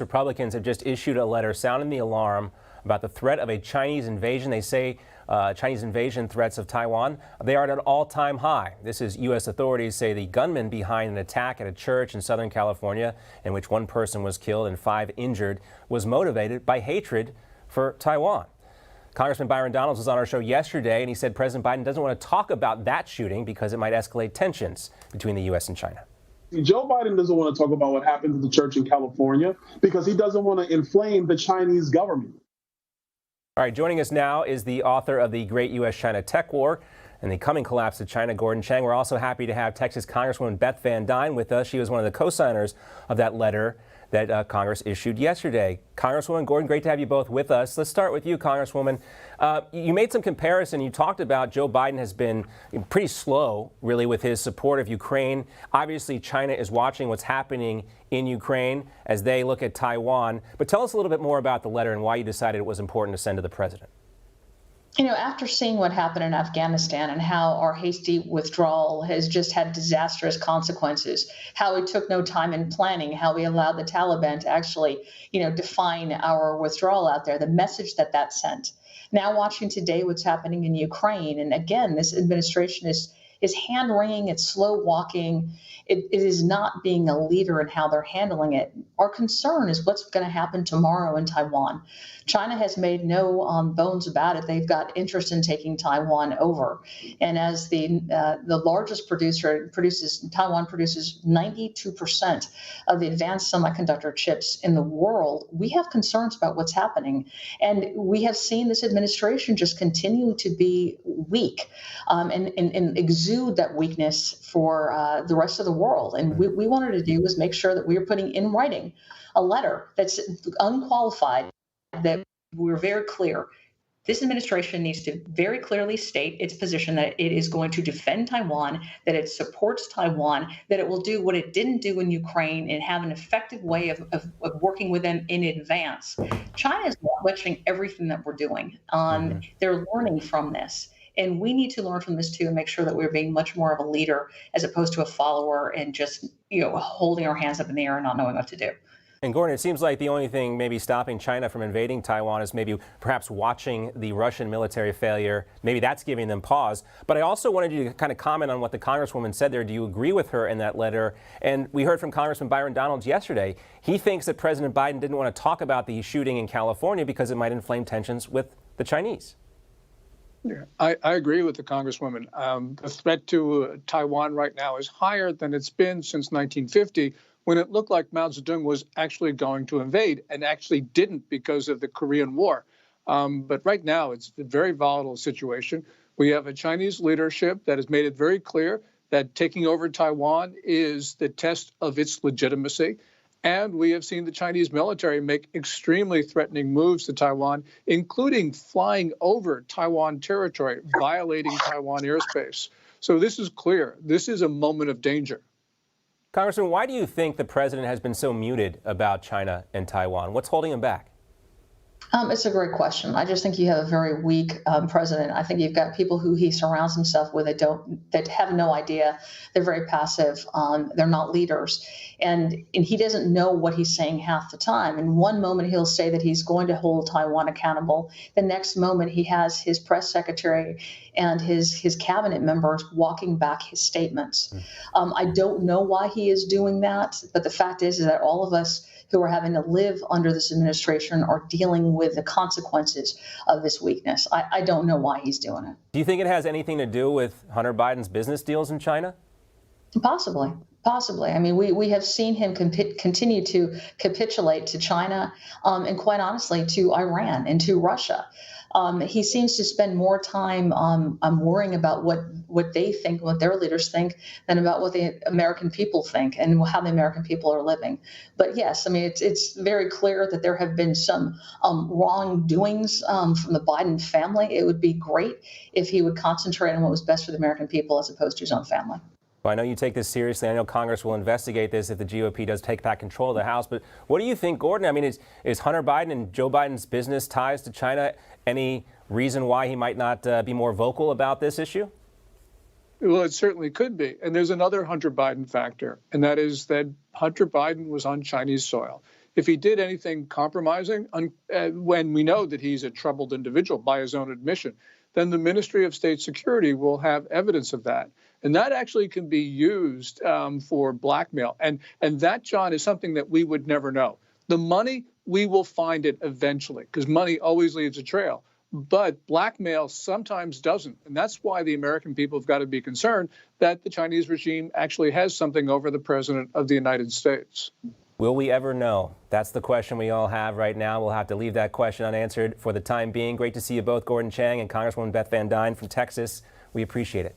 Republicans have just issued a letter sounding the alarm about the threat of a Chinese invasion. They say Chinese invasion threats of Taiwan, they are at an all-time high. This is U.S. authorities say the gunman behind an attack at a church in Southern California, in which one person was killed and 5 injured, was motivated by hatred for Taiwan. Congressman Byron Donalds was on our show yesterday, and he said President Biden doesn't want to talk about that shooting because it might escalate tensions between the U.S. and China. Joe Biden doesn't want to talk about what happened to the church in California because he doesn't want to inflame the Chinese government. All right, joining us now is the author of The Great U.S.-China Tech War and the Coming Collapse of China, Gordon Chang. We're also happy to have Texas Congresswoman Beth Van Duyne with us. She was one of the co-signers of that letter that Congress issued yesterday. Congresswoman Gordon, great to have you both with us. Let's start with you, Congresswoman. You made some comparison. You talked about Joe Biden has been pretty slow, really, with his support of Ukraine. Obviously, China is watching what's happening in Ukraine as they look at Taiwan. But tell us a little bit more about the letter and why you decided it was important to send to the president. You know, after seeing what happened in Afghanistan and how our hasty withdrawal has just had disastrous consequences, how we took no time in planning, how we allowed the Taliban to actually, define our withdrawal out there, the message that that sent. Now watching today what's happening in Ukraine, and again, this administration is hand-wringing, it's slow walking. It is not being a leader in how they're handling it. Our concern is what's going to happen tomorrow in Taiwan. China has made no bones about it. They've got interest in taking Taiwan over. And as the largest producer, Taiwan produces 92% of the advanced semiconductor chips in the world. We have concerns about what's happening. And we have seen this administration just continue to be weak and exude that weakness for the rest of the world. And what we wanted to do was make sure that we were putting in writing a letter that's unqualified, that we're very clear. This administration needs to very clearly state its position that it is going to defend Taiwan, that it supports Taiwan, that it will do what it didn't do in Ukraine and have an effective way of working with them in advance. China is watching everything that we're doing. They're learning from this. And we need to learn from this too and make sure that we're being much more of a leader as opposed to a follower and just, holding our hands up in the air and not knowing what to do. And Gordon, it seems like the only thing maybe stopping China from invading Taiwan is maybe perhaps watching the Russian military failure. Maybe that's giving them pause. But I also wanted you to kind of comment on what the Congresswoman said there. Do you agree with her in that letter? And we heard from Congressman Byron Donalds yesterday. He thinks that President Biden didn't want to talk about the shooting in California because it might inflame tensions with the Chinese. Yeah, I agree with the Congresswoman. The threat to Taiwan right now is higher than it's been since 1950, when it looked like Mao Zedong was actually going to invade and actually didn't because of the Korean War. But right now, it's a very volatile situation. We have a Chinese leadership that has made it very clear that taking over Taiwan is the test of its legitimacy. And we have seen the Chinese military make extremely threatening moves to Taiwan, including flying over Taiwan territory, violating Taiwan airspace. So this is clear. This is a moment of danger. Congressman, why do you think the president has been so muted about China and Taiwan? What's holding him back? It's a great question. I just think you have a very weak president. I think you've got people who he surrounds himself with that have no idea. They're very passive. They're not leaders. And he doesn't know what he's saying half the time. In one moment, he'll say that he's going to hold Taiwan accountable. The next moment, he has his press secretary and his cabinet members walking back his statements. I don't know why he is doing that, but the fact is that all of us who are having to live under this administration are dealing with the consequences of this weakness. I don't know why he's doing it. Do you think it has anything to do with Hunter Biden's business deals in China? Possibly. I mean, we have seen him continue to capitulate to China and quite honestly to Iran and to Russia. He seems to spend more time worrying about what they think, what their leaders think, than about what the American people think and how the American people are living. But yes, I mean, it's very clear that there have been some wrongdoings from the Biden family. It would be great if he would concentrate on what was best for the American people as opposed to his own family. Well, I know you take this seriously. I know Congress will investigate this if the GOP does take back control of the House. But what do you think, Gordon? I mean, is Hunter Biden and Joe Biden's business ties to China any reason why he might not be more vocal about this issue? Well, it certainly could be. And there's another Hunter Biden factor, and that is that Hunter Biden was on Chinese soil. If he did anything compromising, when we know that he's a troubled individual by his own admission, then the Ministry of State Security will have evidence of that. And that actually can be used for blackmail. And that, John, is something that we would never know. The money, we will find it eventually, because money always leaves a trail. But blackmail sometimes doesn't. And that's why the American people have got to be concerned that the Chinese regime actually has something over the president of the United States. Will we ever know? That's the question we all have right now. We'll have to leave that question unanswered for the time being. Great to see you both, Gordon Chang and Congresswoman Beth Van Duyne from Texas. We appreciate it.